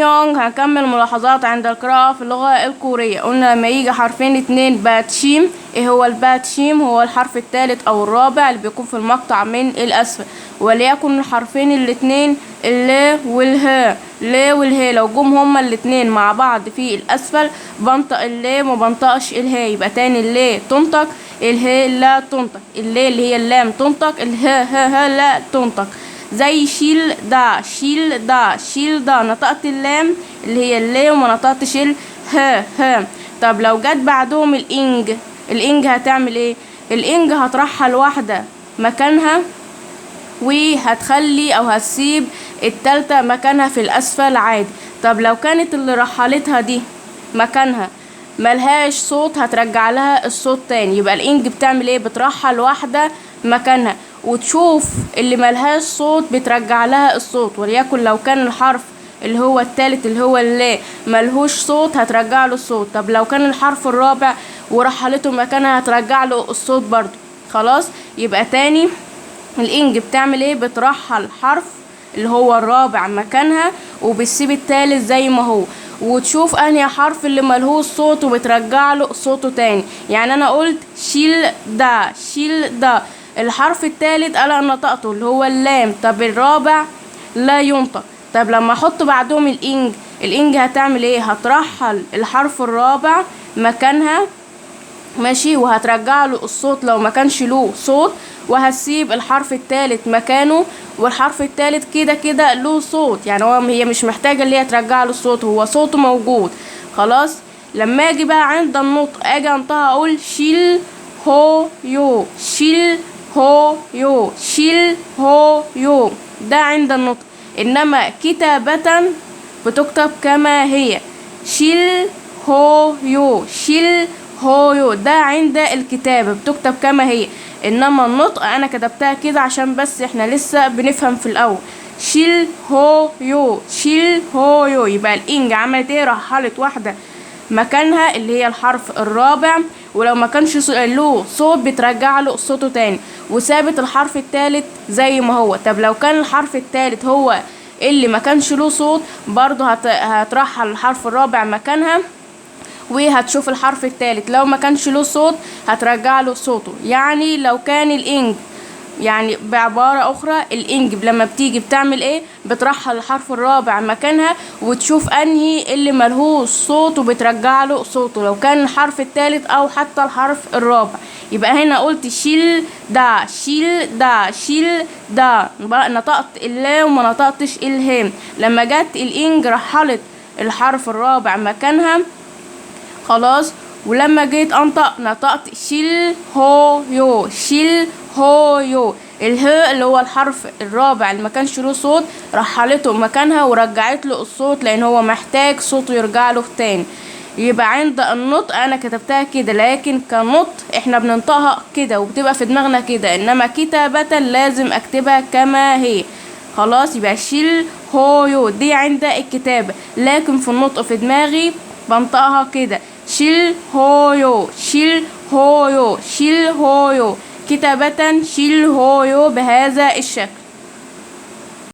يونغ. هنكمل ملاحظات عند القراءة في اللغة الكورية. قلنا لما يجي حرفين اتنين باتشيم، ايه هو الباتشيم؟ هو الحرف الثالث او الرابع اللي بيكون في المقطع من الاسفل، وليكن الحرفين الاتنين اللي والها. لا والها لو جم هما الاتنين مع بعض في الاسفل بنطق اللي ما بنطقش الها، يبقى تاني اللي تنطق، الها لا تنطق، اللي هي اللام تنطق، الها ها لا تنطق. زي شيل دا، شيل دا، شيل دا، نطقت اللام اللي هي اللي وما نطقتش ها. طب لو جت بعدهم الانج، الانج هتعمل ايه؟ الانج هترحل واحدة مكانها وهتخلي او هتسيب التالتة مكانها في الاسفل عادي. طب لو كانت اللي رحلتها دي مكانها ملهاش صوت هترجع لها الصوت تاني، يبقى الانج بتعمل ايه؟ بترحل واحدة مكانها وتشوف اللي ملهاش صوت بترجع لها الصوت. وليكن لو كان الحرف اللي هو التالت اللي هو اللي ملهوش صوت هترجع له الصوت. طب لو كان الحرف الرابع ورحلته مكانها هترجع له الصوت برضو. خلاص، يبقى تاني الانج بتعمل ايه؟ بترحل حرف اللي هو الرابع مكانها وبتسيب التالت زي ما هو، وتشوف انهي حرف اللي ملهوش صوت وبترجع له صوته تاني. يعني انا قلت شيل دا، شيل دا، الحرف الثالث انا نطقته اللي هو اللام. طب الرابع لا ينطق. طب لما احط بعدهم الانج، الانج هتعمل ايه؟ هترحل الحرف الرابع مكانها ماشي، وهترجع له الصوت لو ما كانش له صوت، وهسيب الحرف الثالث مكانه، والحرف الثالث كده كده له صوت، يعني هي مش محتاجه اللي هي ترجع له الصوت، هو صوته موجود. خلاص، لما اجي بقى عند النطق اجي انطقها اقول شيل هو يو، شيل هو يو، شيل هو يو، ده عند النطق. انما كتابة بتكتب كما هي، شيل هو يو، شيل هو يو، ده عند الكتابة بتكتب كما هي. انما النطق انا كتبتها كده عشان بس احنا لسه بنفهم في الاول. شيل هو يو، شيل هو يو، يبقى الانج عملت ايه؟ رحلت واحدة مكانها اللي هي الحرف الرابع، ولو ما كانش له صوت بترجع له صوته تاني، وثابت الحرف الثالث زي ما هو. طب لو كان الحرف الثالث هو اللي ما كانش له صوت برضه هترحل الحرف الرابع مكانها وهتشوف الحرف الثالث لو ما كانش له صوت هترجع له صوته. يعني لو كان الانج، يعني بعبارة اخرى الانج لما بتيجي بتعمل ايه؟ بترحل الحرف الرابع مكانها وتشوف انهي اللي ملهوش صوت وبترجع له صوته لو كان الحرف الثالث او حتى الحرف الرابع. يبقى هنا قلت شيل دا، شيل دا، شيل دا، نطقت اللا وما نطقتش الهام. لما جت الانج رحلت الحرف الرابع مكانها. خلاص، ولما جيت انطق نطقت شيل هو يو، شيل هو يو، الهاء اللي هو الحرف الرابع اللي ما كانش له صوت رحلته مكانها ورجعت له الصوت لان هو محتاج صوته يرجع له تاني. يبقى عند النطق انا كتبتها كده، لكن كنطق احنا بننطقها كده وبتبقى في دماغنا كده، انما كتابة لازم اكتبها كما هي. خلاص، يبقى شيل هو يو دي عند الكتابة، لكن في النطق في دماغي بنطقها كده، شيل هو يو، شيل هو يو، شيل هو يو، كتابة شيل هو يو بهذا الشكل.